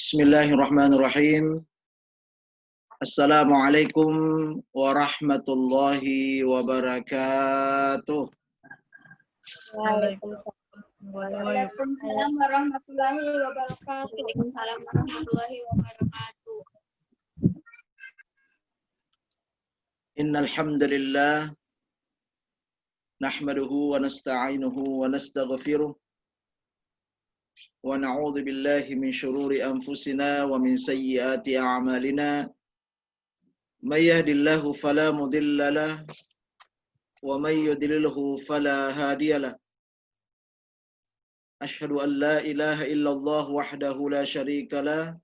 Bismillahirrahmanirrahim. Assalamualaikum warahmatullahi wabarakatuh. Waalaikumsalam warahmatullahi wabarakatuh. Waalaikumsalam warahmatullahi wabarakatuh. Innal hamdalillah nahmaduhu wa nasta'inuhu wa nastaghfiruh wa na'udzu billahi min shururi anfusina wa min sayyiati a'malina. May yahdihillahu fala mudilla lahu wa may yudlilhu fala hadiya lahu. Asyhadu an la ilaha illallah wahdahu la syarika lah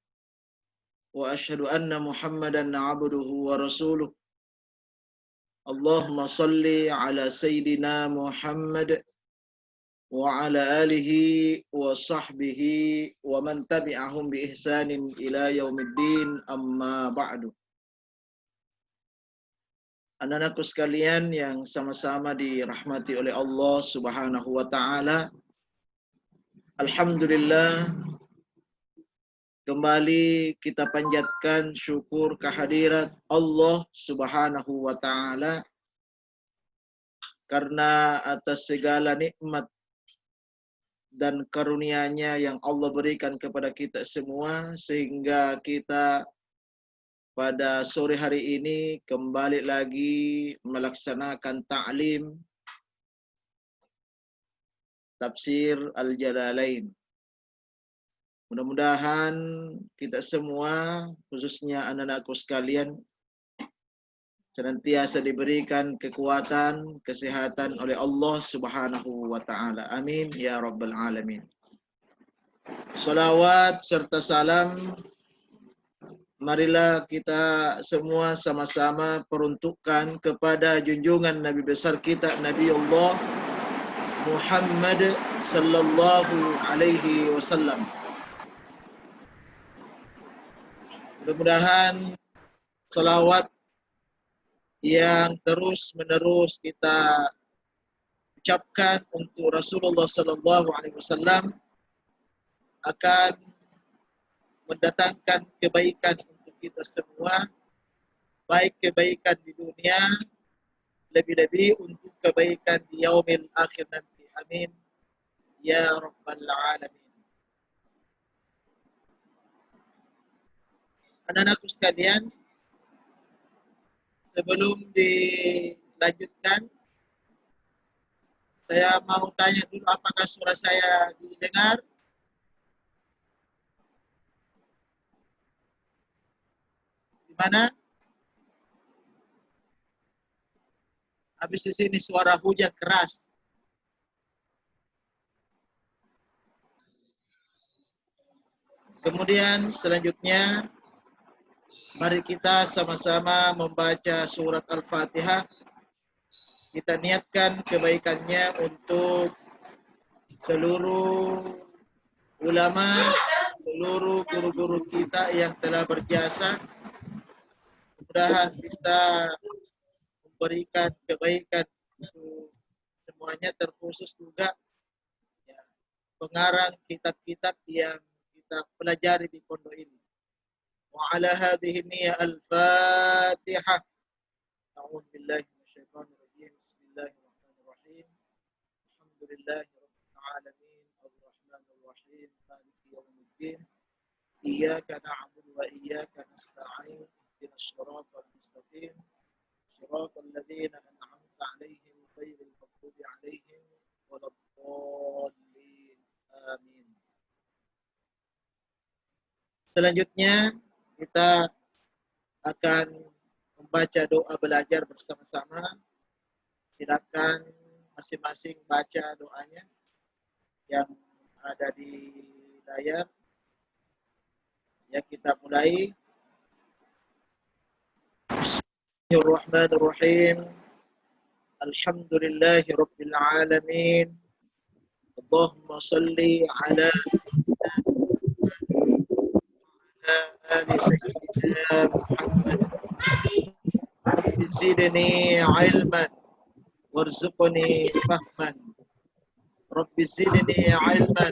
wa asyhadu anna Muhammadan 'abduhu wa rasuluh. Allahumma salli ala sayyidina Muhammad wa ala alihi wa sahbihi wa man tabi'ahum bi ihsanin ila yaumiddin, amma ba'du. Anak-anakku sekalian yang sama-sama dirahmati oleh Allah Subhanahu wa taala, alhamdulillah kembali kita panjatkan syukur kehadirat Allah Subhanahu wa taala karena atas segala nikmat dan karunia-Nya yang Allah berikan kepada kita semua, sehingga kita pada sore hari ini kembali lagi melaksanakan ta'lim tafsir Al-Jalalain. Mudah-mudahan kita semua, khususnya anak-anakku sekalian, senantiasa diberikan kekuatan, kesehatan oleh Allah Subhanahu wa taala. Amin ya rabbal alamin. Salawat serta salam marilah kita semua sama-sama peruntukkan kepada junjungan Nabi besar kita, Nabi Allah Muhammad sallallahu alaihi wasallam. Mudah-mudahan salawat yang terus-menerus kita ucapkan untuk Rasulullah sallallahu alaihi wasallam akan mendatangkan kebaikan untuk kita semua, baik kebaikan di dunia, lebih-lebih untuk kebaikan di yaumil akhir nanti. Amin ya rabbal alamin. Anak-anakku sekalian, sebelum dilanjutkan, saya mau tanya dulu, apakah suara saya didengar? Di mana? Habis di sini suara hujan keras. Kemudian selanjutnya, mari kita sama-sama membaca surat Al-Fatihah. Kita niatkan kebaikannya untuk seluruh ulama, seluruh guru-guru kita yang telah berjasa. Mudah-mudahan bisa memberikan kebaikan untuk semuanya, terkhusus juga ya, pengarang kitab-kitab yang kita pelajari di pondok ini. Wa ala hadhihi niyyah al-Fatihah. A'udzu billahi minasyaitonir rajim. Bismillahirrahmanirrahim. Alhamdulillahirabbil alamin, arrahmanir rahim, maliki yaumiddin. Iyyaka na'budu wa iyyaka nasta'in. Ihdinas shiratal mustaqim. Shiratal ladzina an'amta 'alaihim ghairil maghdubi 'alaihim waladdallin. Amin. Selanjutnya kita akan membaca doa belajar bersama-sama. Silakan masing-masing baca doanya yang ada di layar. Ya, kita mulai. Bismillahirrahmanirrahim. Alhamdulillahirabbil alamin. Allahumma shalli ala آل سيدنا محمد. رب زدني علما وارزقني فهما. رب زدني علما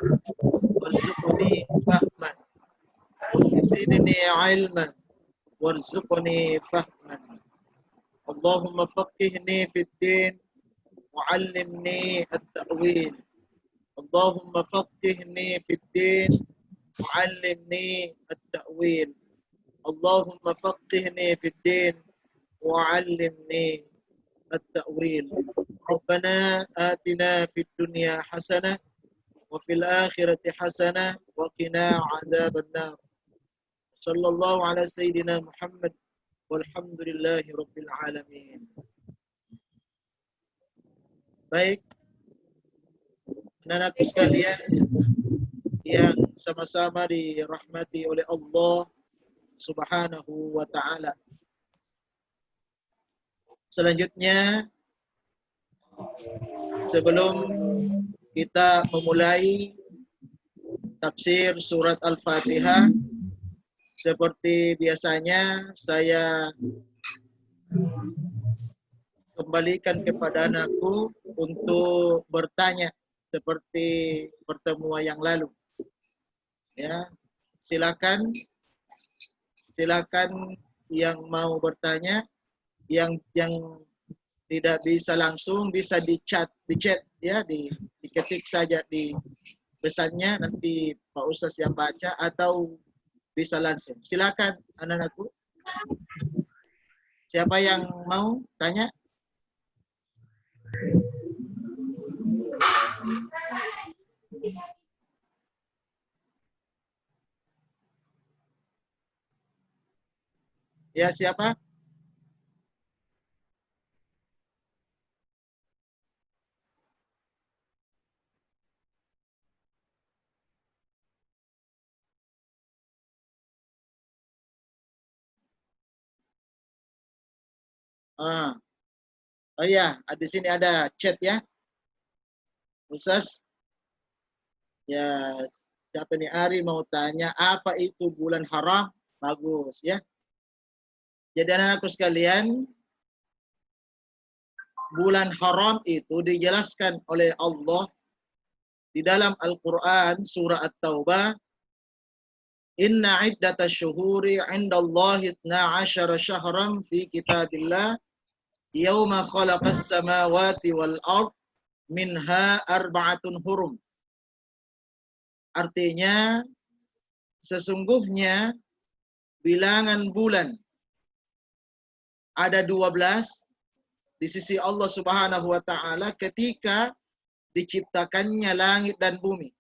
وارزقني فهما. زدني علما وارزقني فهما اللهم فقهني في الدين وعلمني التأويل اللهم فقهني في الدين وعلمني التأويل اللهم فقهني في الدين وعلمني التأويل ربنا آتنا في الدنيا حسنة وفي الآخرة حسنة وقنا عذاب النار صلى الله على سيدنا محمد والحمد لله رب العالمين. Baik, anak-anakku sekalian yang sama-sama dirahmati oleh Allah Subhanahu wa taala. Selanjutnya, sebelum kita memulai tafsir surat Al-Fatihah, seperti biasanya saya kembalikan kepada anakku untuk bertanya seperti pertemuan yang lalu. Ya, silakan yang mau bertanya, yang tidak bisa langsung bisa di chat ya, diketik saja di pesannya, nanti Pak Ustaz yang baca, atau bisa langsung. Silakan anak-anakku. Siapa yang mau tanya? Ya, siapa? Oh iya, di sini ada chat ya. Ustaz, ya siapa nih Ari mau tanya apa itu bulan haram? Bagus ya. Jadi anak-anakku sekalian, bulan haram itu dijelaskan oleh Allah di dalam Al-Quran surah At-Taubah. Inna iddatash syuhuri 'indallahi 12 syahran fi kitabillah yauma khalaqas samawati wal ard minha arba'atun hurum. Artinya sesungguhnya bilangan bulan ada 12 di sisi Allah Subhanahu wa taala ketika diciptakannya langit dan bumi.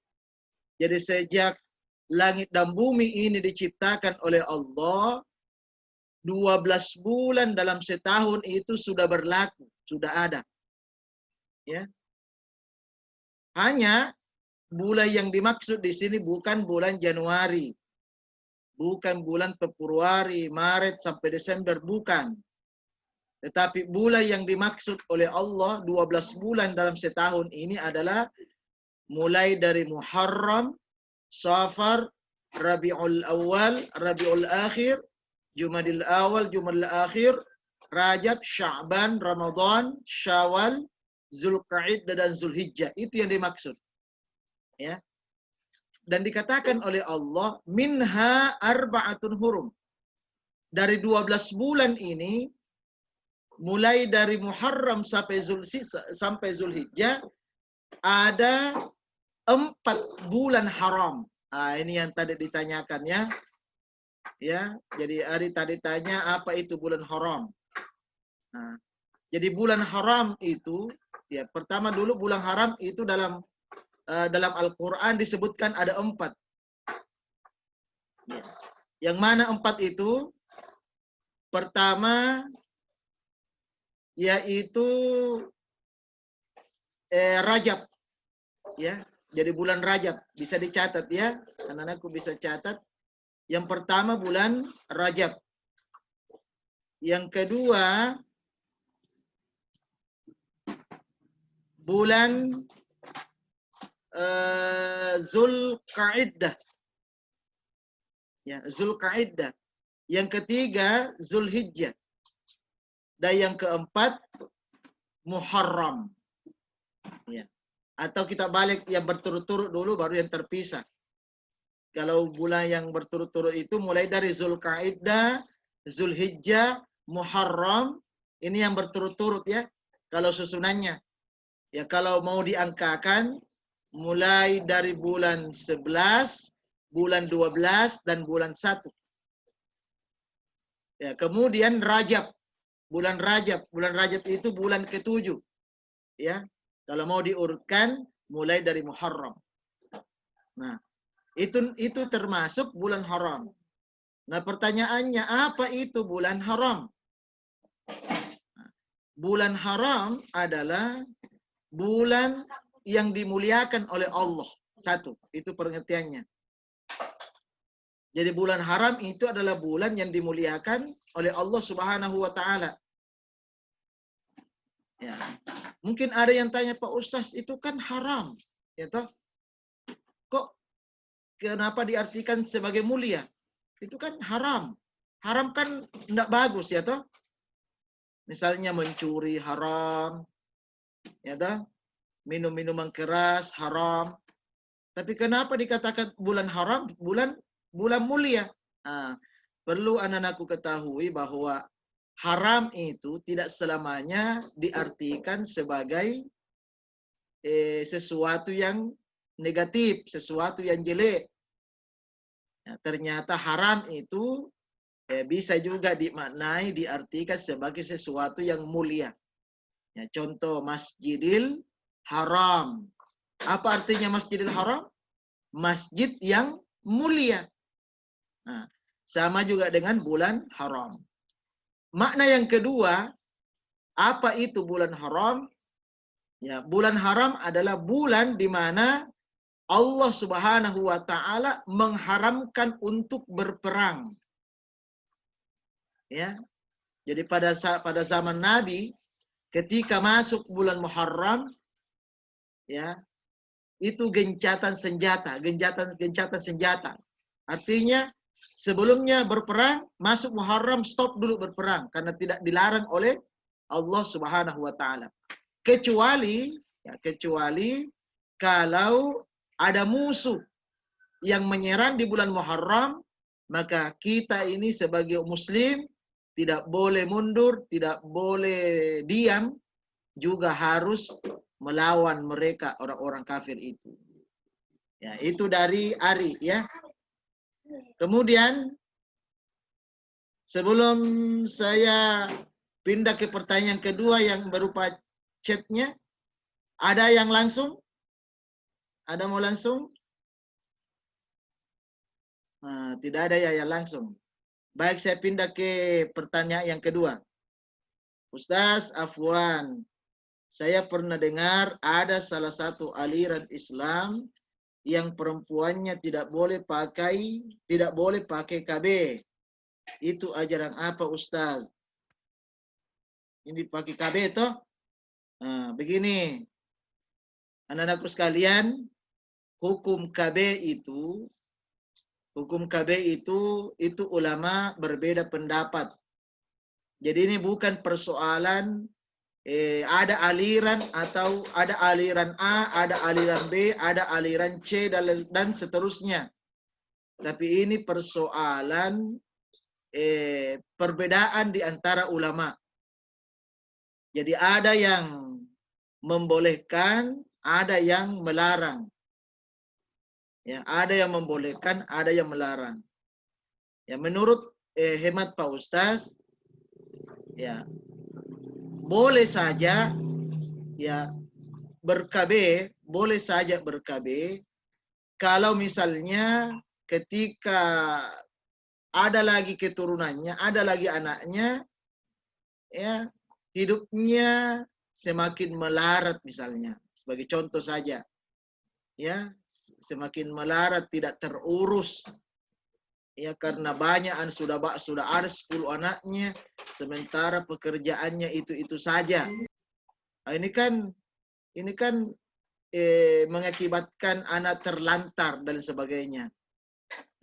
Jadi sejak langit dan bumi ini diciptakan oleh Allah, 12 bulan dalam setahun itu sudah berlaku, sudah ada. Ya. Hanya bulan yang dimaksud di sini bukan bulan Januari, bukan bulan Februari, Maret sampai Desember, bukan. Tetapi bulan yang dimaksud oleh Allah 12 bulan dalam setahun ini adalah mulai dari Muharram, Safar, Rabiul Awal, Rabiul Akhir, Jumadil Awal, Jumadil Akhir, Rajab, Sya'ban, Ramadan, Syawal, Zulqa'dah dan Zulhijjah. Itu yang dimaksud. Ya. Dan dikatakan oleh Allah, minha arba'atun hurum. Dari 12 bulan ini, mulai dari Muharram sampai Zulhijjah, ada 4 bulan haram. Nah, ini yang tadi ditanyakan ya. Ya, jadi Ari tadi tanya apa itu bulan haram. Nah, jadi bulan haram itu, ya pertama dulu bulan haram itu dalam Al-Quran disebutkan ada 4. Ya. Yang mana 4 itu? Pertama yaitu Rajab, ya. Jadi bulan Rajab bisa dicatat ya, anak-anakku bisa catat. Yang pertama bulan Rajab. Yang kedua bulan Zulqa'dah. Ya, Zulqa'dah. Yang ketiga Zulhijjah. Dan yang keempat Muharram. Ya. Atau kita balik yang berturut-turut dulu baru yang terpisah. Kalau bulan yang berturut-turut itu mulai dari Zulkaidah, Zulhijjah, Muharram, ini yang berturut-turut ya. Kalau susunannya. Ya kalau mau diangkakan, mulai dari bulan 11, bulan 12, dan bulan 1. Ya, kemudian Rajab, bulan Rajab. Bulan Rajab itu bulan ke-7. Ya, kalau mau diurutkan, mulai dari Muharram. Nah, itu termasuk bulan haram. Nah, pertanyaannya apa itu bulan haram? Bulan haram adalah bulan yang dimuliakan oleh Allah. Satu, itu pengertiannya. Jadi bulan haram itu adalah bulan yang dimuliakan oleh Allah Subhanahu wa taala. Ya. Mungkin ada yang tanya, Pak Ustaz, itu kan haram, ya toh? Kok kenapa diartikan sebagai mulia? Itu kan haram. Haram kan tidak bagus, ya toh? Misalnya mencuri haram, ya toh? Minum minuman keras haram. Tapi kenapa dikatakan bulan haram? Bulan mulia. Nah, perlu anak-anakku ketahui bahwa haram itu tidak selamanya diartikan sebagai sesuatu yang negatif, sesuatu yang jelek. Ya, ternyata haram itu bisa juga dimaknai, diartikan sebagai sesuatu yang mulia. Ya, contoh Masjidil Haram. Apa artinya Masjidil Haram? Masjid yang mulia. Nah, sama juga dengan bulan haram. Makna yang kedua, apa itu bulan haram? Ya, bulan haram adalah bulan di mana Allah Subhanahu wa taala mengharamkan untuk berperang. Ya. Jadi pada zaman Nabi ketika masuk bulan Muharram, ya, itu gencatan senjata. Artinya sebelumnya berperang, masuk Muharram stop dulu berperang karena tidak dilarang oleh Allah Subhanahu wa taala. Kecuali kalau ada musuh yang menyerang di bulan Muharram, maka kita ini sebagai muslim tidak boleh mundur, tidak boleh diam, juga harus melawan mereka orang-orang kafir itu. Ya, itu dari Ari ya. Kemudian sebelum saya pindah ke pertanyaan kedua yang berupa chatnya, ada yang langsung? Ada mau langsung? Nah, tidak ada ya yang langsung. Baik, saya pindah ke pertanyaan yang kedua. Ustaz Afwan, saya pernah dengar ada salah satu aliran Islam yang perempuannya tidak boleh pakai KB. Itu ajaran apa Ustaz? Ini pakai KB toh? Nah, begini. Anak-anakku sekalian, hukum KB itu ulama berbeda pendapat. Jadi ini bukan persoalan ada aliran atau ada aliran A, ada aliran B, ada aliran C dan seterusnya. Tapi ini persoalan perbedaan di antara ulama. Jadi ada yang membolehkan, ada yang melarang. Ya, ada yang membolehkan, ada yang melarang. Ya, menurut hemat Pak Ustaz, ya boleh saja ya boleh saja ber-KB kalau misalnya ketika ada lagi keturunannya, ada lagi anaknya, ya hidupnya semakin melarat misalnya, sebagai contoh saja. Ya, semakin melarat, tidak terurus. Ya, karena banyak sudah ada 10 anaknya, sementara pekerjaannya itu saja. Nah, ini kan mengakibatkan anak terlantar dan sebagainya.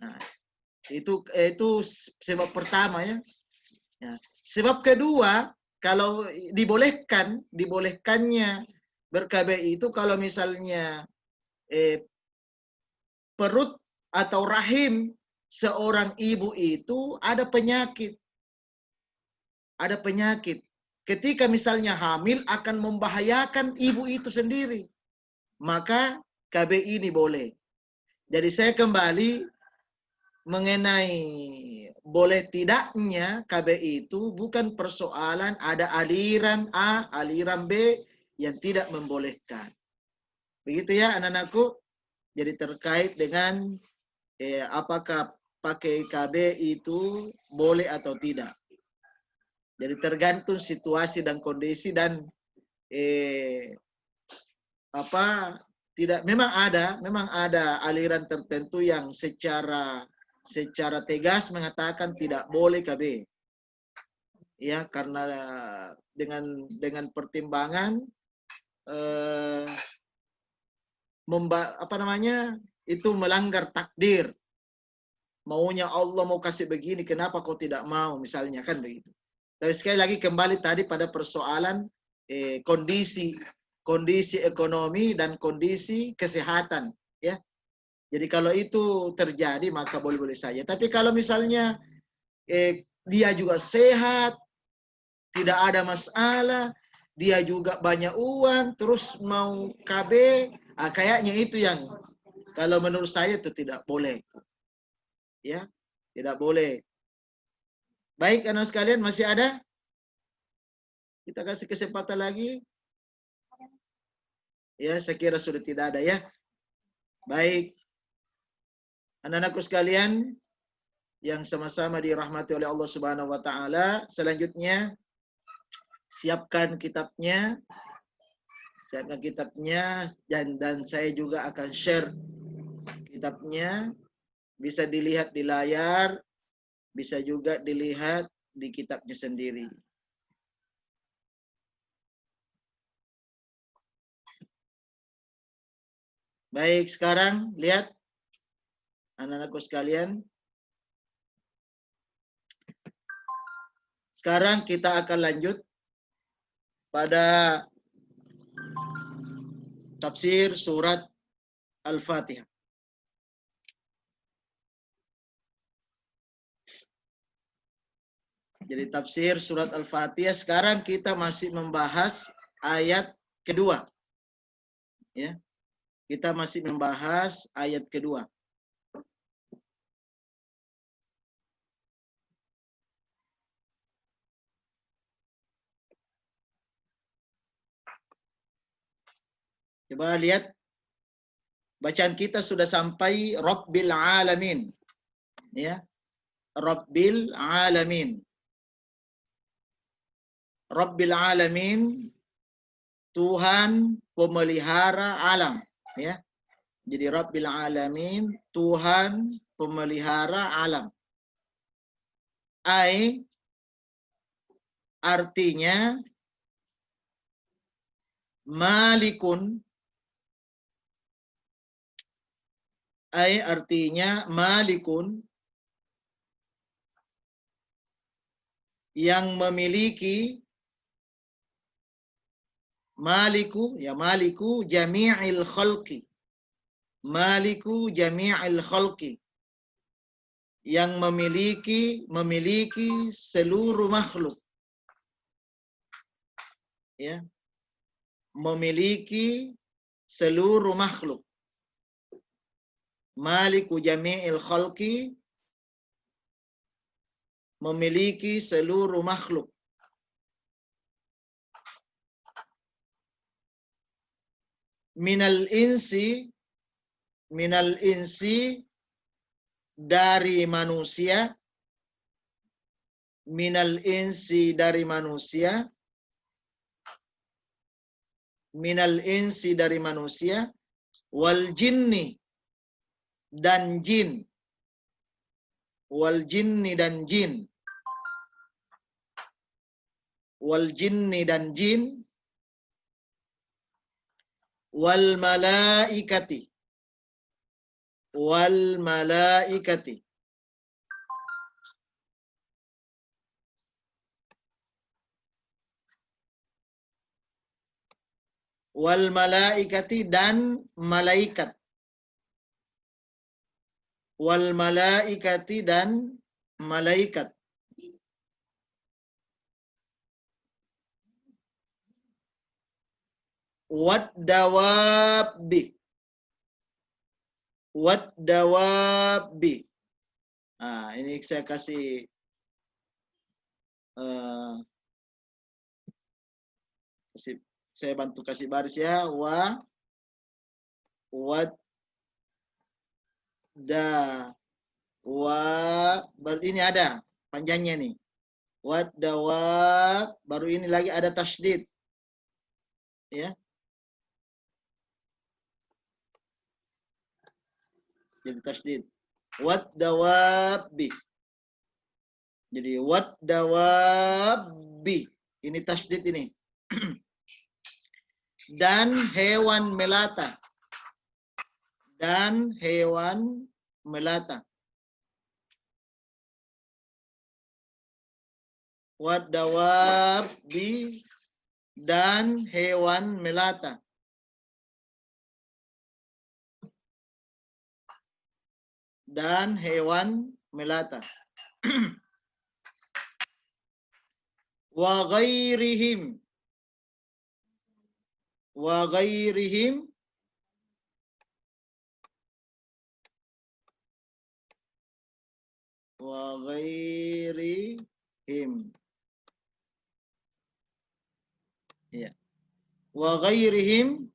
Nah, itu sebab pertama ya. Ya. Sebab kedua, kalau dibolehkannya ber-KB itu kalau misalnya perut atau rahim seorang ibu itu ada penyakit. Ada penyakit. Ketika misalnya hamil akan membahayakan ibu itu sendiri. Maka KB ini boleh. Jadi saya kembali mengenai boleh tidaknya KB itu bukan persoalan ada aliran A, aliran B yang tidak membolehkan. Begitu ya anak-anakku. Jadi terkait dengan apakah pakai KB itu boleh atau tidak. Jadi tergantung situasi dan kondisi dan tidak memang ada aliran tertentu yang secara tegas mengatakan tidak boleh KB. Ya, karena dengan pertimbangan itu melanggar takdir. Maunya Allah mau kasih begini, kenapa kau tidak mau, misalnya kan begitu. Tapi sekali lagi kembali tadi pada persoalan kondisi ekonomi dan kondisi kesehatan, ya. Jadi kalau itu terjadi maka boleh-boleh saja. Tapi kalau misalnya dia juga sehat, tidak ada masalah, dia juga banyak uang, terus mau KB, kayaknya itu yang kalau menurut saya itu tidak boleh. Ya, tidak boleh. Baik, anak sekalian, masih ada? Kita kasih kesempatan lagi. Ya, saya kira sudah tidak ada ya. Baik. Anak-anakku sekalian yang sama-sama dirahmati oleh Allah Subhanahu wa taala, selanjutnya siapkan kitabnya. Siapkan kitabnya dan saya juga akan share kitabnya. Bisa dilihat di layar, bisa juga dilihat di kitabnya sendiri. Baik, sekarang lihat anak-anakku sekalian. Sekarang kita akan lanjut pada tafsir surat Al-Fatihah. Jadi tafsir surat Al-Fatihah sekarang kita masih membahas ayat kedua. Ya. Kita masih membahas ayat kedua. Coba lihat bacaan kita sudah sampai Rabbil Alamin. Ya. Rabbil Alamin. Rabbil Alamin, Tuhan pemelihara alam, ya. Jadi Rabbil Alamin, Tuhan pemelihara alam. Artinya Malikun, artinya Malikun, yang memiliki, Maliku, ya Maliku jami'il khalqi. Maliku jami'il khalqi. Yang memiliki seluruh makhluk. Ya. Memiliki seluruh makhluk. Maliku jami'il khalqi, memiliki seluruh makhluk. Minal insi dari manusia, minal insi dari manusia, minal insi dari manusia, wal jinni dan jin, wal jinni dan jin, wal jinni dan jin, wal malaikati, wal malaikati, wal malaikati dan malaikat. wal malaikati dan malaikat. Wad dawabbi. Wad dawabbi. Nah, ini saya kasih saya bantu kasih baris ya. Wad baru ini ada panjangnya nih. Wad dawab, baru ini lagi ada tasydid. Ya. Jadi tasydid. Wad dawabbi. Jadi wad dawabbi. Ini tasydid ini. Dan hewan melata. Dan hewan melata. Wad dawabbi dan hewan melata. Dan hewan melata. Wa ghairihim. Wa ghairihim. Wa ghairihim. Ya. Wa ghairihim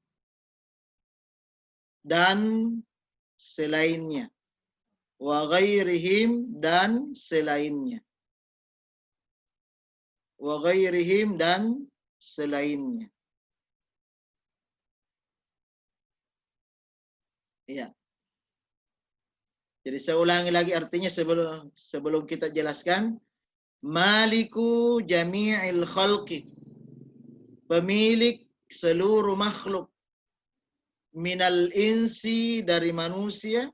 dan selainnya. Wa ghairihim dan selainnya. Wa ghairihim dan selainnya. Iya. Jadi saya ulangi lagi artinya sebelum kita jelaskan. Maliku jami'il khalqi. Pemilik seluruh makhluk. Minal insi dari manusia.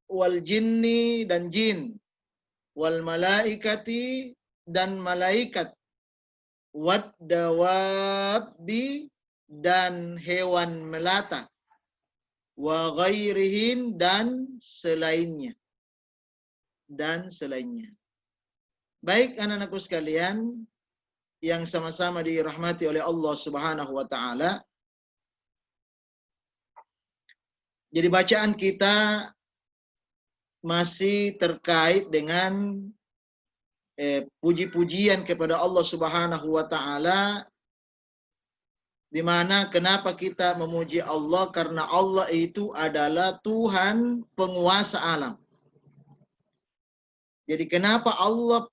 Wal jinni dan jin. Wal malaikati dan malaikat. Wad dawabbi dan hewan melata. Wa ghairihim dan selainnya. Dan selainnya. Baik anak-anakku sekalian yang sama-sama dirahmati oleh Allah Subhanahu wa taala. Jadi bacaan kita masih terkait dengan puji-pujian kepada Allah Subhanahu wa taala, di mana kenapa kita memuji Allah, karena Allah itu adalah Tuhan penguasa alam. Jadi kenapa Allah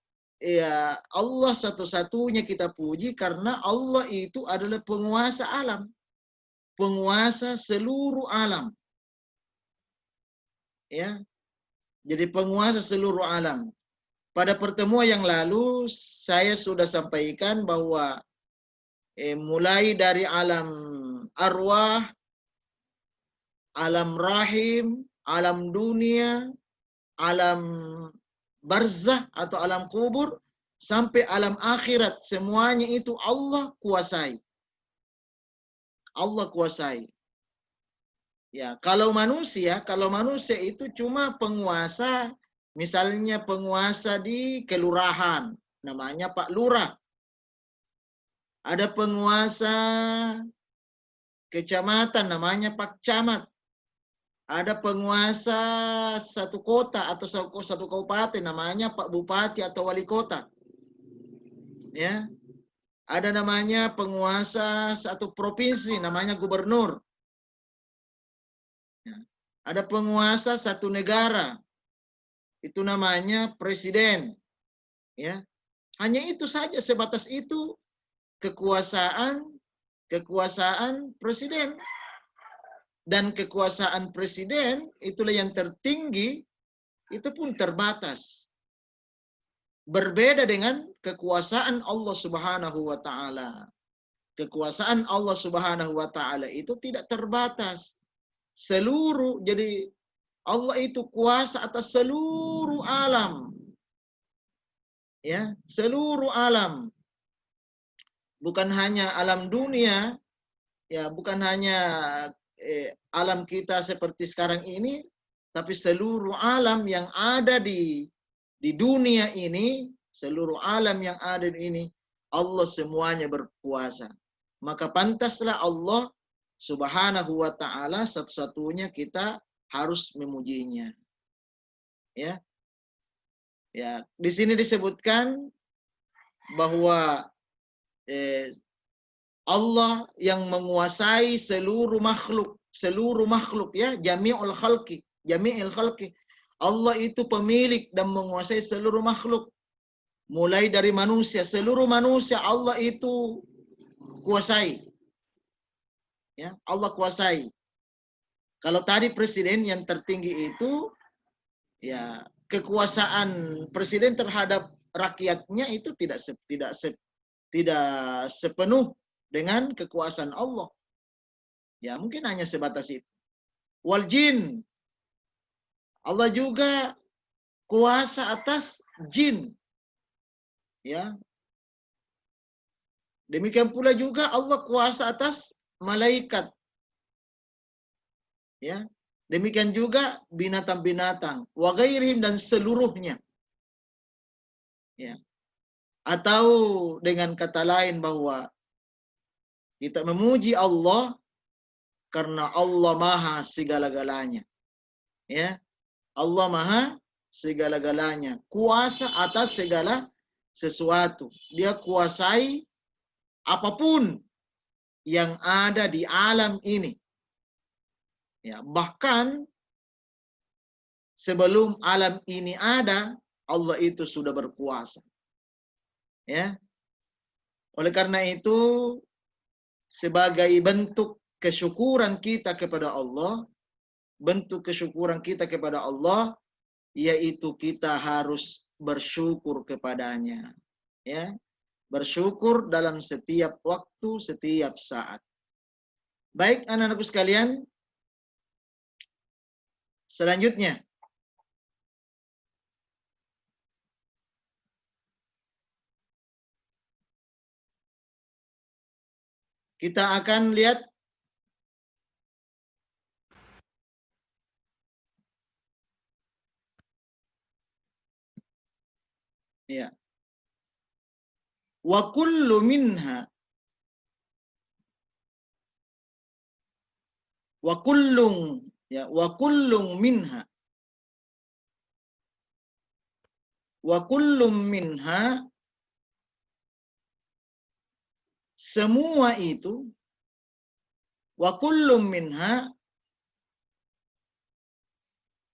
satu-satunya kita puji, karena Allah itu adalah penguasa alam, penguasa seluruh alam. Ya. Jadi penguasa seluruh alam. Pada pertemuan yang lalu saya sudah sampaikan bahwa mulai dari alam arwah, alam rahim, alam dunia, alam barzah atau alam kubur, sampai alam akhirat, semuanya itu Allah kuasai. Allah kuasai. Ya, kalau manusia itu cuma penguasa, misalnya penguasa di kelurahan, namanya Pak Lurah. Ada penguasa kecamatan, namanya Pak Camat. Ada penguasa satu kota atau satu kabupaten, namanya Pak Bupati atau Wali Kota. Ya. Ada namanya penguasa satu provinsi, namanya Gubernur. Ya. Ada penguasa satu negara, itu namanya Presiden. Ya. Hanya itu saja, sebatas itu kekuasaan Presiden. Dan kekuasaan Presiden itulah yang tertinggi, itu pun terbatas. Berbeda dengan kekuasaan Allah Subhanahu wa taala. Kekuasaan Allah Subhanahu wa taala itu tidak terbatas. Jadi Allah itu kuasa atas seluruh alam. Ya, seluruh alam. Bukan hanya alam dunia, ya, bukan hanya alam kita seperti sekarang ini, tapi seluruh alam yang ada di dunia ini, seluruh alam yang ada di ini, Allah semuanya berkuasa. Maka pantaslah Allah Subhanahu wa ta'ala satu-satunya kita harus memujinya. Ya. Ya, di sini disebutkan bahwa Allah yang menguasai seluruh makhluk ya, jami'ul khalqi. Allah itu pemilik dan menguasai seluruh makhluk. Mulai dari manusia, seluruh manusia Allah itu kuasai. Ya, Allah kuasai. Kalau tadi presiden yang tertinggi itu, ya kekuasaan presiden terhadap rakyatnya itu tidak sepenuh dengan kekuasaan Allah. Ya, mungkin hanya sebatas itu. Wal jin, Allah juga kuasa atas jin. Ya. Demikian pula juga Allah kuasa atas malaikat. Ya. Demikian juga binatang-binatang, wa ghairihim dan seluruhnya. Ya. Atau dengan kata lain bahwa kita memuji Allah karena Allah Maha segala-galanya. Ya. Allah Maha segala-galanya, kuasa atas segala sesuatu. Dia kuasai apapun yang ada di alam ini. Ya, bahkan sebelum alam ini ada, Allah itu sudah berkuasa. Ya. Oleh karena itu, sebagai bentuk kesyukuran kita kepada Allah, yaitu kita harus bersyukur kepadanya. Ya. Bersyukur dalam setiap waktu, setiap saat. Baik anak-anakku sekalian, selanjutnya kita akan lihat ya. Wa kullu minha wa kullung ya wa kullung minha wa kullum minha, semua itu, wa kullum minha,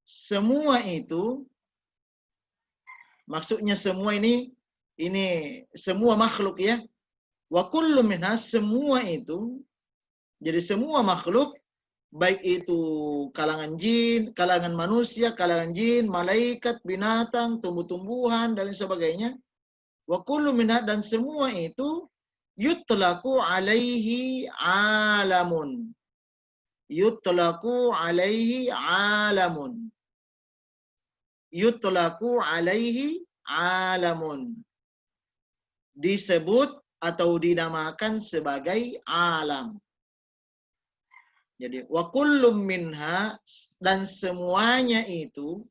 semua itu, maksudnya semua ini semua makhluk ya. Wa kullum minha, semua itu, jadi semua makhluk, baik itu kalangan jin, kalangan manusia, kalangan jin, malaikat, binatang, tumbuh-tumbuhan dan sebagainya. Wa kullu minha, dan semua itu yutlaqu alaihi alamun. Yutlaqu alaihi alamun. Yutlaqu alaihi alamun. Disebut atau dinamakan sebagai alam. Jadi wa kullum minha, dan semuanya itu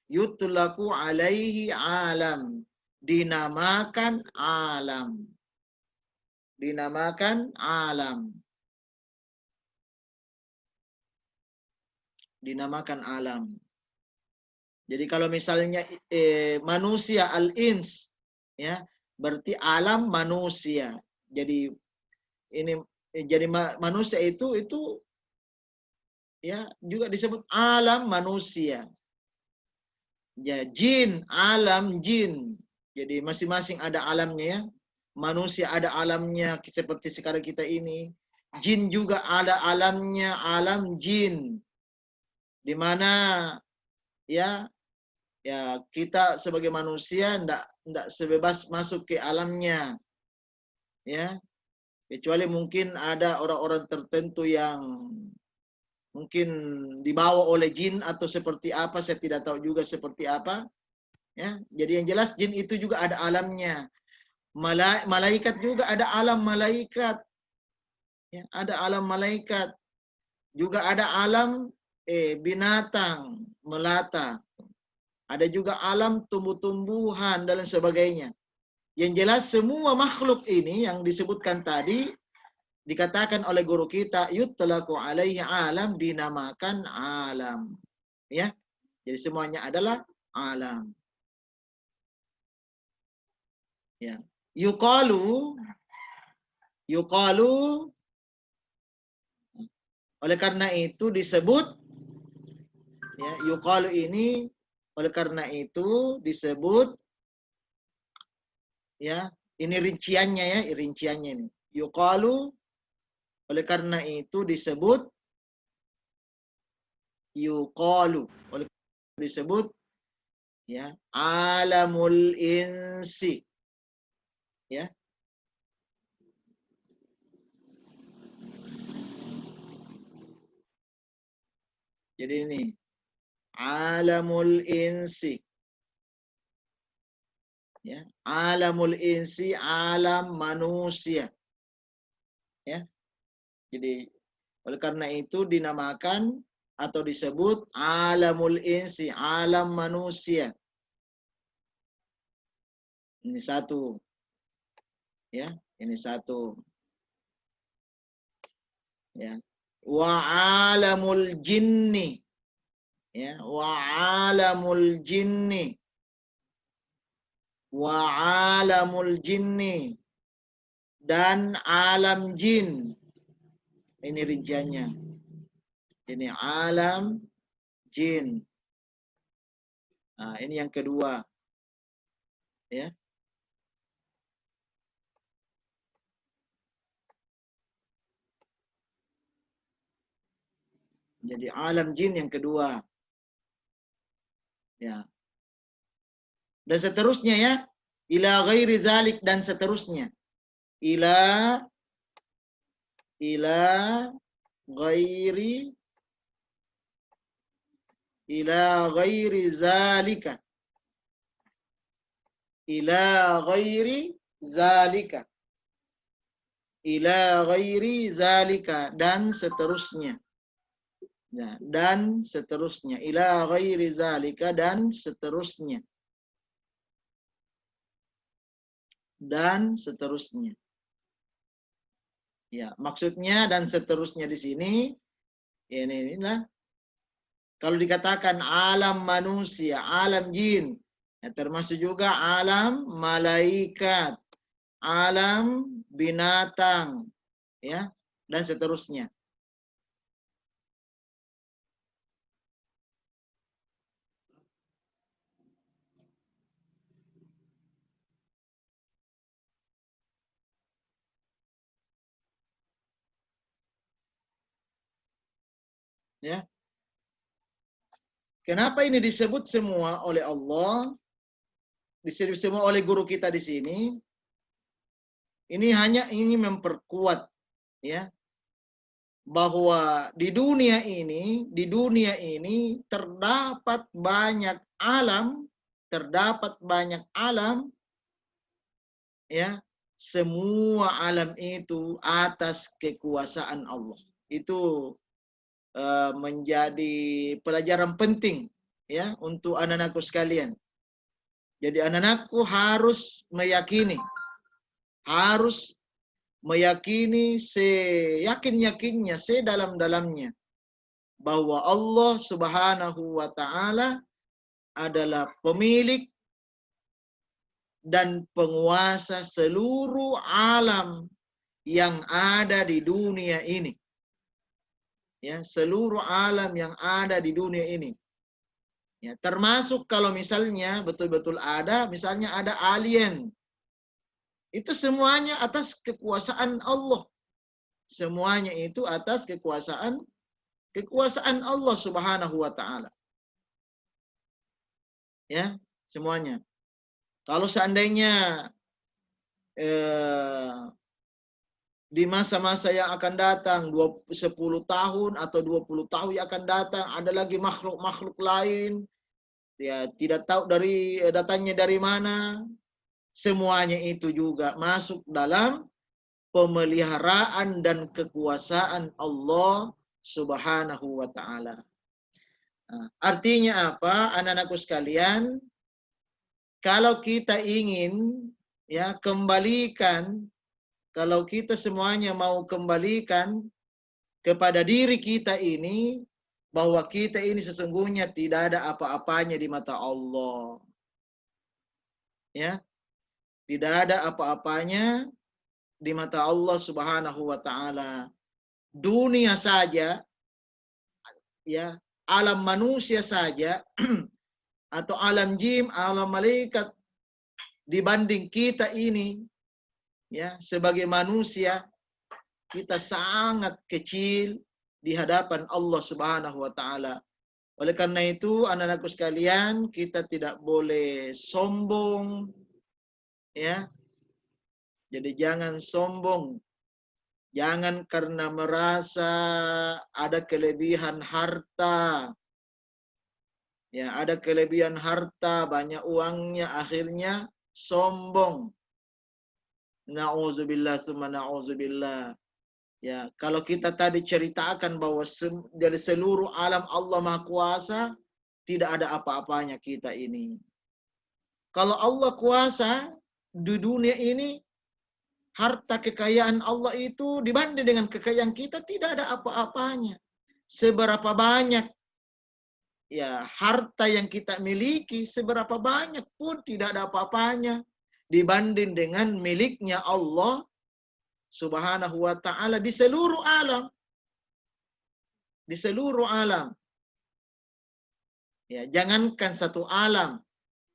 yutlaqu alaihi alam, dinamakan alam. Dinamakan alam. Dinamakan alam. Jadi kalau misalnya manusia al-ins ya, berarti alam manusia. Jadi ini jadi manusia itu ya juga disebut alam manusia. Ya, jin, alam jin. Jadi masing-masing ada alamnya ya. Manusia ada alamnya seperti sekarang kita ini. Jin juga ada alamnya, alam jin. Di mana ya kita sebagai manusia ndak sebebas masuk ke alamnya. Ya. Kecuali mungkin ada orang-orang tertentu yang mungkin dibawa oleh jin atau seperti apa, saya tidak tahu juga seperti apa. Ya, jadi yang jelas jin itu juga ada alamnya. Malaikat juga ada alam malaikat. Ya, ada alam malaikat. Juga ada alam binatang melata. Ada juga alam tumbuh-tumbuhan dan sebagainya. Yang jelas semua makhluk ini yang disebutkan tadi dikatakan oleh guru kita yutlaqu alaihi alam, dinamakan alam. Ya. Jadi semuanya adalah alam. Ya. Yuqalu oleh karena itu disebut, ya, yuqalu ini oleh karena itu disebut, ya, ini rinciannya, ya, rinciannya ini. Yuqalu oleh karena itu disebut, yuqalu oleh disebut, ya, alamul insi, ya. Jadi ini alamul insi, ya, alamul insi, alam manusia, ya. Jadi oleh karena itu dinamakan atau disebut alamul insi, alam manusia. Ini satu, ya, ini satu, ya. Wa alamul jinni, ya, wa alamul jinni, wa alamul jinni, dan alam jin. Ini rinciannya. Ini alam jin. Nah, ini yang kedua, ya. Jadi alam jin yang kedua, ya. Dan seterusnya, ya, ila ghairi zalik, dan seterusnya, ila ghairi zalika, ila ghairi zalika, ila ghairi zalika, dan seterusnya, ya, dan seterusnya, ila ghairi zalika, dan seterusnya, dan seterusnya. Ya, maksudnya dan seterusnya di sini, inilah kalau dikatakan alam manusia, alam jin, ya, termasuk juga alam malaikat, alam binatang, ya, dan seterusnya. Ya. Kenapa ini disebut semua oleh Allah, disebut semua oleh guru kita di sini? Ini hanya ini memperkuat, ya, bahwa di dunia ini terdapat banyak alam, ya, semua alam itu atas kekuasaan Allah. Itu menjadi pelajaran penting, ya, untuk anak-anakku sekalian. Jadi anak-anakku harus meyakini seyakin-yakinnya, sedalam-dalamnya bahwa Allah Subhanahu wa taala adalah pemilik dan penguasa seluruh alam yang ada di dunia ini. Ya, seluruh alam yang ada di dunia ini. Ya, termasuk kalau misalnya betul-betul ada, misalnya ada alien. Itu semuanya atas kekuasaan Allah. Semuanya itu atas kekuasaan Allah Subhanahu wa taala. Ya, semuanya. Kalau seandainya di masa-masa yang akan datang, 10 tahun atau 20 tahun yang akan datang, ada lagi makhluk-makhluk lain, ya, tidak tahu datangnya dari mana. Semuanya itu juga masuk dalam pemeliharaan dan kekuasaan Allah Subhanahu wa taala. Nah, artinya apa, anak-anakku sekalian? Kalau kita ingin ya kembalikan, kalau kita semuanya mau kembalikan kepada diri kita ini, bahwa kita ini sesungguhnya tidak ada apa-apanya di mata Allah. Ya, tidak ada apa-apanya di mata Allah Subhanahu wa taala. Dunia saja, ya, alam manusia saja atau alam jin, alam malaikat dibanding kita ini, ya, sebagai manusia, kita sangat kecil di hadapan Allah Subhanahu wa taala. Oleh karena itu, anak-anakku sekalian, kita tidak boleh sombong, ya. Jadi jangan sombong. Jangan karena merasa ada kelebihan harta. Ya, ada kelebihan harta, banyak uangnya, akhirnya sombong. Na'udzubillah summa na'udzubillah. Ya, kalau kita tadi ceritakan bahwa dari seluruh alam Allah Maha Kuasa, tidak ada apa-apanya kita ini. Kalau Allah kuasa di dunia ini, harta kekayaan Allah itu dibanding dengan kekayaan kita tidak ada apa-apanya. Seberapa banyak ya harta yang kita miliki, seberapa banyak pun tidak ada apa-apanya dibanding dengan miliknya Allah Subhanahu wa taala di seluruh alam. Di seluruh alam. Ya, jangankan satu alam,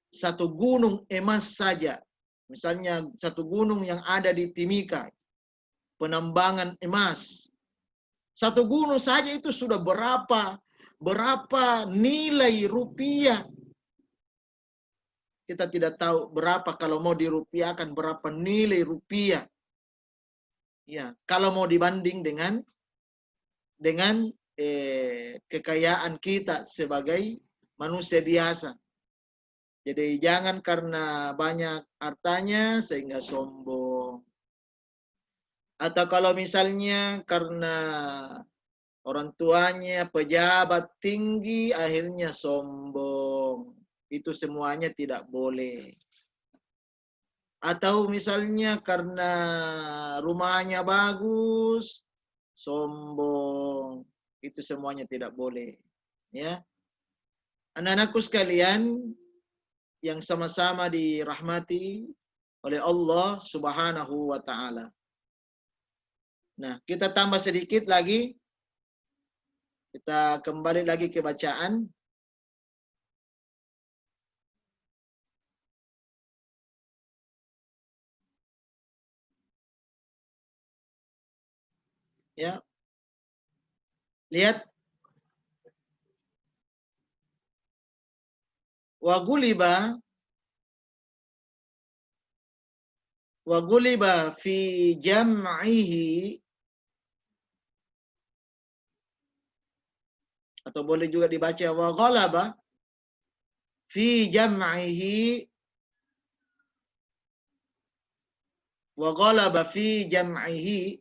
satu gunung emas saja. Misalnya satu gunung yang ada di Timika, penambangan emas. Satu gunung saja itu sudah berapa nilai rupiah. Kita tidak tahu berapa kalau mau dirupiahkan berapa nilai rupiah. Ya, kalau mau dibanding dengan kekayaan kita sebagai manusia biasa. Jadi jangan karena banyak hartanya sehingga sombong. Atau kalau misalnya karena orang tuanya pejabat tinggi akhirnya sombong. Itu semuanya tidak boleh. Atau misalnya karena rumahnya bagus, sombong. Itu semuanya tidak boleh. Ya. Anak-anakku sekalian yang sama-sama dirahmati oleh Allah Subhanahu wa taala. Nah, kita tambah sedikit lagi. Kita kembali lagi ke bacaan. Ya. Lihat. Wa guliba fi jam'ihi, atau boleh juga dibaca wa ghalaba fi jam'ihi, wa ghalaba fi jam'ihi,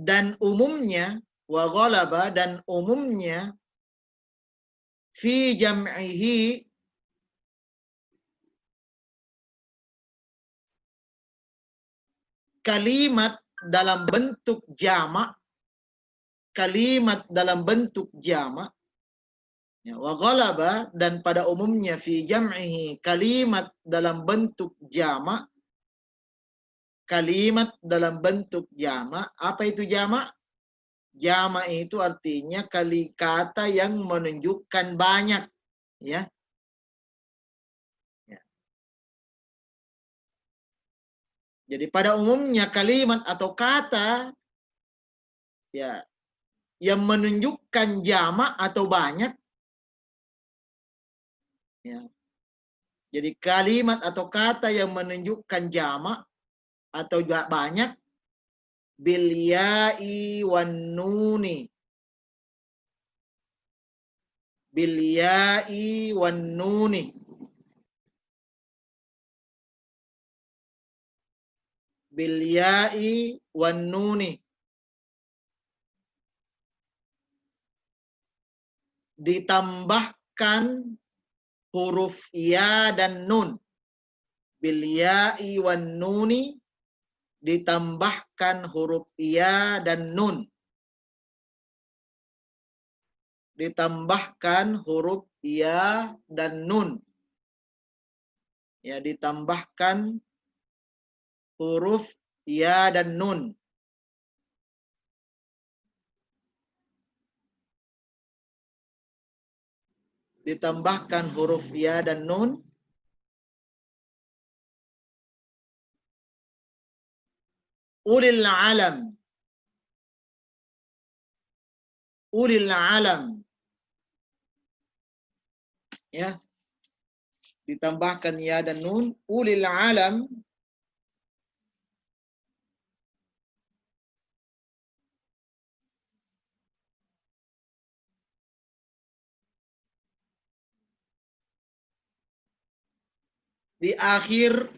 dan umumnya, wa ghalaba dan umumnya, fi jam'ihi kalimat dalam bentuk jamak, kalimat dalam bentuk jamak, ya, wa ghalaba dan pada umumnya fi jam'ihi kalimat dalam bentuk jamak, kalimat dalam bentuk jamak. Apa itu jamak? Jamak itu artinya kata yang menunjukkan banyak, ya. Ya. Jadi pada umumnya kalimat atau kata ya yang menunjukkan jamak atau banyak, ya. Jadi kalimat atau kata yang menunjukkan jamak atau banyak bil ya'i wan nuni, bil ya'i wan nuni, bil ya'i wan nuni, ditambahkan huruf ya dan nun. Bil ya'i wan nuni, ditambahkan huruf ya dan nun. Ditambahkan huruf ya dan nun. Ya, ditambahkan huruf ya dan nun. Ditambahkan huruf ya dan nun. Ulil alam. Ulil alam. Ya. Ditambahkan ya dan nun. Ulil alam. Di akhir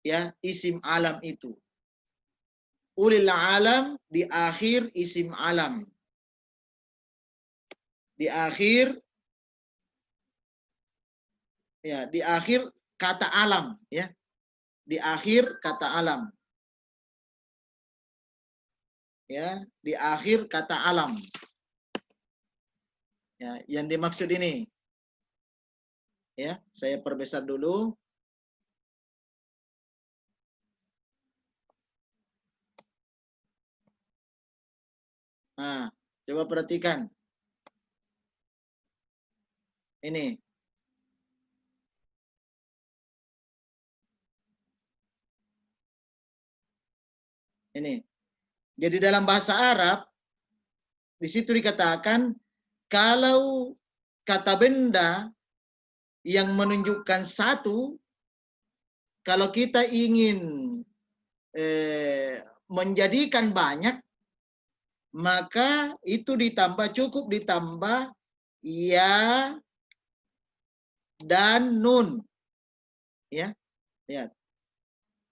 ya isim alam itu. Ulil alam di akhir isim alam. Di akhir ya, di akhir kata alam ya. Di akhir kata alam. Ya, di akhir kata alam. Ya, yang dimaksud ini. Ya, saya perbesar dulu. Nah, coba perhatikan. Ini. Ini. Jadi dalam bahasa Arab, di situ dikatakan, kalau kata benda yang menunjukkan satu, kalau kita ingin menjadikan banyak, maka itu cukup ditambah ya dan nun. Ya, lihat.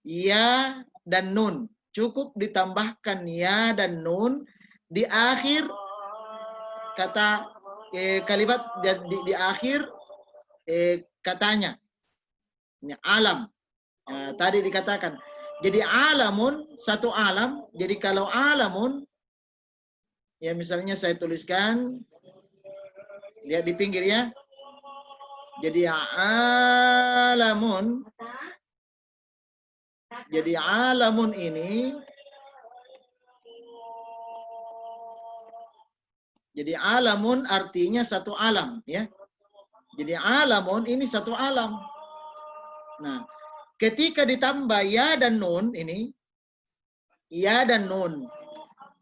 Ya dan nun. Cukup ditambahkan ya dan nun di akhir kata kalimat di akhir katanya. Alam. Tadi dikatakan. Jadi alamun, satu alam. Jadi kalau alamun, ya misalnya saya tuliskan, lihat di pinggir ya. Jadi alamun. Jadi alamun ini. Jadi alamun artinya satu alam ya. Jadi alamun ini satu alam. Nah, ketika ditambah ya dan nun ini, ya dan nun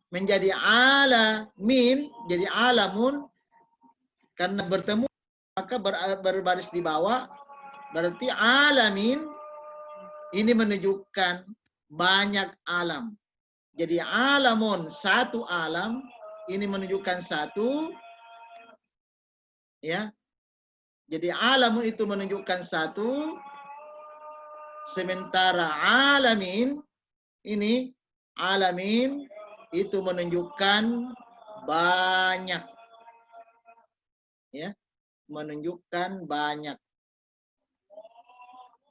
menjadi alamin, jadi alamun, karena bertemu maka berbaris di bawah, berarti alamin ini menunjukkan banyak alam. Jadi alamun satu alam, ini menunjukkan satu, ya. Jadi alamun itu menunjukkan satu, sementara alamin ini, alamin itu menunjukkan banyak. Ya, menunjukkan banyak.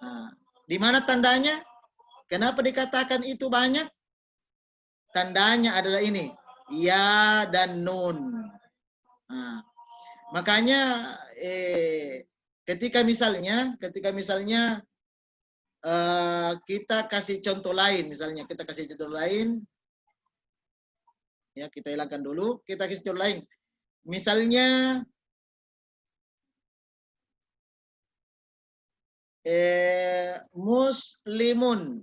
Nah, di mana tandanya? Kenapa dikatakan itu banyak? Tandanya adalah ini, ya dan nun. Nah, makanya ketika misalnya kita kasih contoh lain, misalnya kita kasih contoh lain, ya kita hilangkan dulu, kita kasih contoh lain. Misalnya muslimun,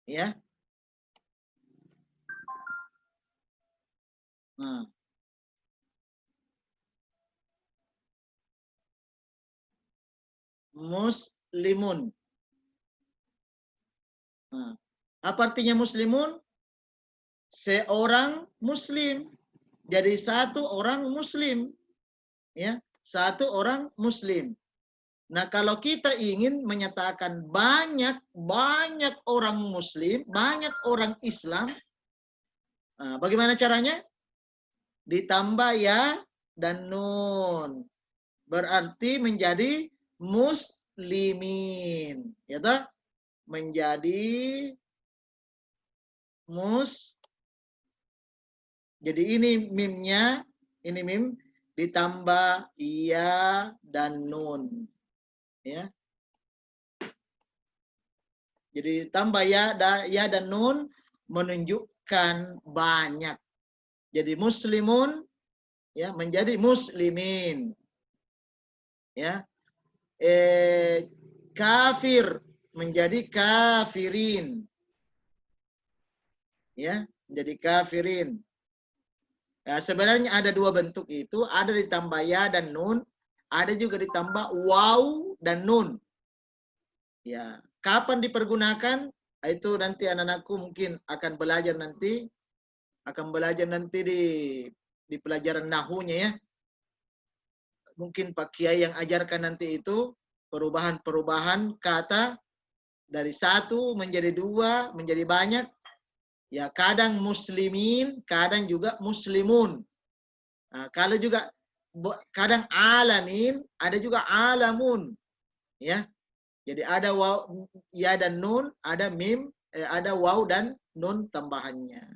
ya. Nah. Muslimun. Nah, apa artinya muslimun? Seorang muslim. Jadi satu orang muslim. Ya, satu orang muslim. Nah, kalau kita ingin menyatakan banyak orang muslim, banyak orang Islam, nah, bagaimana caranya? ditambah ya dan nun. Berarti menjadi muslimin. Ya toh? Menjadi jadi ini mimnya, ini mim ditambah ya dan nun. Ya. Jadi tambah ya dan nun menunjukkan banyak. Jadi muslimun ya menjadi muslimin. Ya. Kafir menjadi kafirin. Ya, menjadi kafirin. Ya, sebenarnya ada dua bentuk itu, ada ditambah ya dan nun, ada juga ditambah waw dan nun. Ya, kapan dipergunakan? Itu nanti anak-anakku mungkin akan belajar nanti di pelajaran nahunya ya. Mungkin Pak Kiai yang ajarkan nanti itu perubahan-perubahan kata dari satu menjadi dua, menjadi banyak. Ya, kadang muslimin, kadang juga muslimun. Nah, kalau juga kadang alamin, ada juga alamun. Ya. Jadi ada waw ya dan nun, ada mim, ada waw dan nun tambahannya.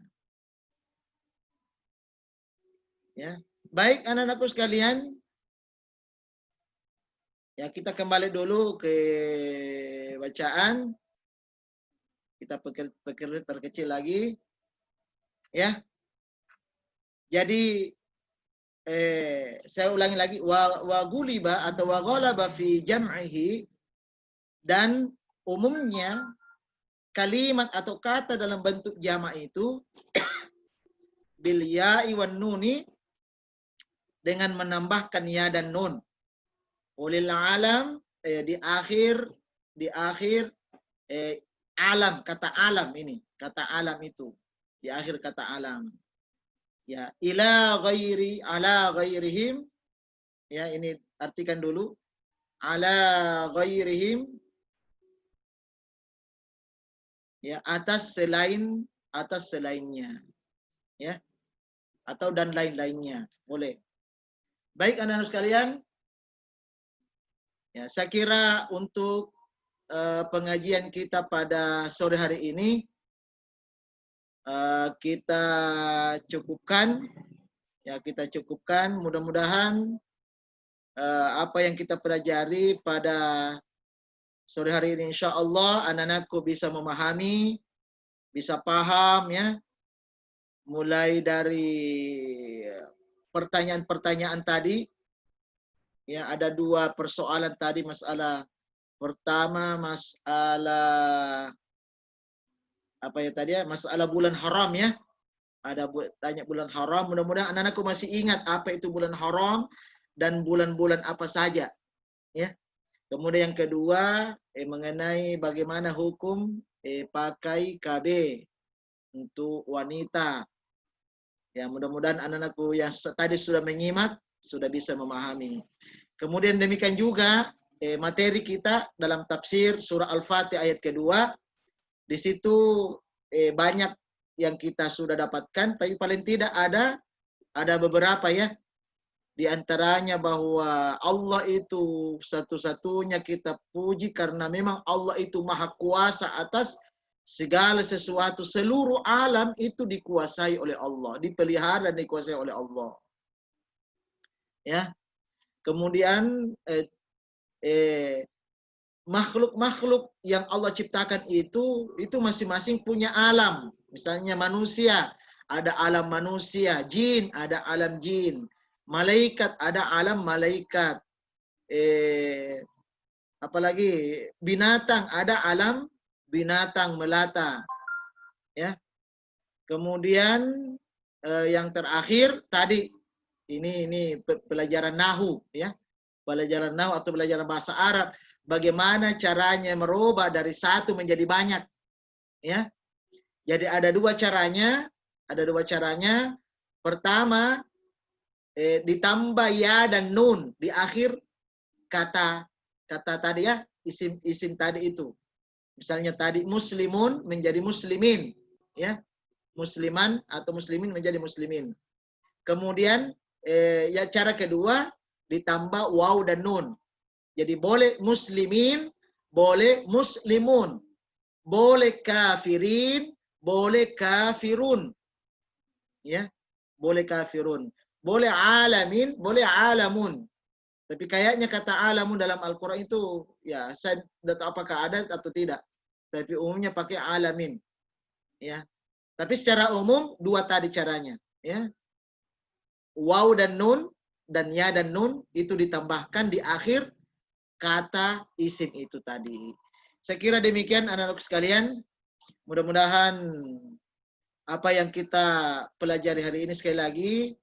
Ya. Baik anak-anakku sekalian. Ya, kita kembali dulu ke bacaan. Kita perkecil lagi. Ya. Jadi saya ulangi lagi wa guliba atau wa ghalaba fi jam'ihi, dan umumnya kalimat atau kata dalam bentuk jamak itu bil ya'i wan nuni, dengan menambahkan ya dan nun. Ulil alam di akhir alam, kata alam ini, kata alam itu di akhir kata alam. Ya, ila ghairi ala ghairihim, ya ini artikan dulu, ala ghairihim, ya atas selainnya, ya atau dan lain-lainnya boleh. Baik anak-anak sekalian, ya saya kira untuk pengajian kita pada sore hari ini kita cukupkan. Ya, kita cukupkan. Mudah-mudahan apa yang kita pelajari pada sore hari ini, insya Allah anak-anakku bisa memahami, bisa paham ya. Mulai dari pertanyaan-pertanyaan tadi. Ya, ada dua persoalan tadi. Masalah pertama, masalah apa ya tadi ya? Masalah bulan haram ya. Ada tanya bulan haram. Mudah-mudahan anak-anakku masih ingat apa itu bulan haram dan bulan-bulan apa saja. Ya. Kemudian yang kedua mengenai bagaimana hukum pakai KB untuk wanita. Ya, mudah-mudahan anak-anakku yang tadi sudah menyimak sudah bisa memahami. Kemudian demikian juga materi kita dalam tafsir surah Al-Fatih ayat kedua. Di situ banyak yang kita sudah dapatkan, tapi paling tidak ada beberapa ya. Di antaranya bahwa Allah itu satu-satunya kita puji karena memang Allah itu maha kuasa atas segala sesuatu. Seluruh alam itu dikuasai oleh Allah, dipelihara dan dikuasai oleh Allah. Ya. Kemudian makhluk-makhluk yang Allah ciptakan itu masing-masing punya alam. Misalnya manusia, ada alam manusia, jin, ada alam jin, malaikat, ada alam malaikat. Apalagi binatang, ada alam binatang melata. Ya. Kemudian yang terakhir tadi ini pelajaran nahu ya. Pelajaran nahu atau pelajaran bahasa Arab. Bagaimana caranya merubah dari satu menjadi banyak. Ya. Jadi ada dua caranya. Pertama, ditambah ya dan nun di akhir kata tadi ya, isim tadi itu. Misalnya tadi muslimun menjadi muslimin. Ya. Musliman atau muslimin menjadi muslimin. Kemudian ya cara kedua ditambah waw dan nun. Jadi boleh muslimin, boleh muslimun, boleh kafirin, boleh kafirun. Ya, boleh kafirun. Boleh alamin, boleh alamun. Tapi kayaknya kata alamun dalam Al-Quran itu, ya saya tidak tahu apakah ada atau tidak. Tapi umumnya pakai alamin. Ya. Tapi secara umum dua tadi caranya. Ya. Waw dan nun, dan ya dan nun, itu ditambahkan di akhir kata isim itu tadi. Saya kira demikian anak-anak sekalian. Mudah-mudahan apa yang kita pelajari hari ini sekali lagi,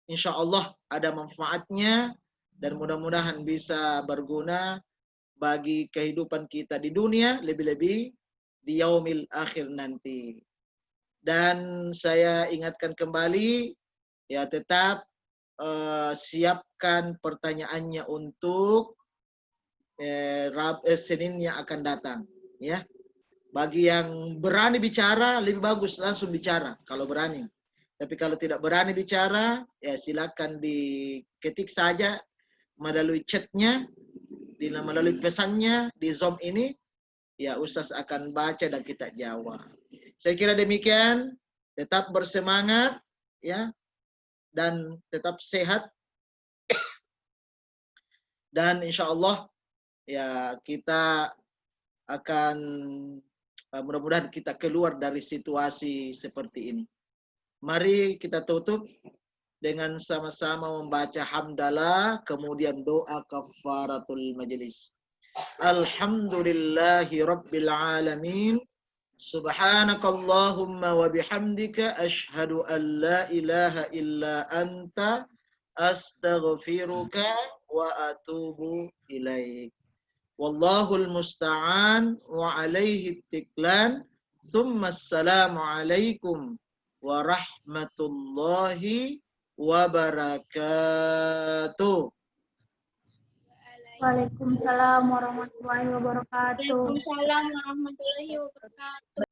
insya Allah ada manfaatnya dan mudah-mudahan bisa berguna bagi kehidupan kita di dunia, lebih-lebih di yaumil akhir nanti. Dan saya ingatkan kembali, ya tetap siapkan pertanyaannya untuk Senin yang akan datang. Ya, bagi yang berani bicara lebih bagus langsung bicara kalau berani. Tapi kalau tidak berani bicara, ya silakan diketik saja melalui chatnya, melalui pesannya di Zoom ini, ya Ustaz akan baca dan kita jawab. Saya kira demikian, tetap bersemangat, ya, dan tetap sehat, dan insya Allah ya kita akan mudah-mudahan kita keluar dari situasi seperti ini. Mari kita tutup dengan sama-sama membaca hamdalah, kemudian doa kafaratul majelis. Alhamdulillahi rabbil alamin. Subhanakallahumma wa bihamdika asyhadu an la ilaha illa anta astaghfiruka wa atubu ilaik. Wallahul musta'an wa alaihi tiklan. Summa assalamu alaikum warahmatullahi wabarakatuh. Waalaikumsalam warahmatullahi wabarakatuh. Waalaikumsalam warahmatullahi wabarakatuh.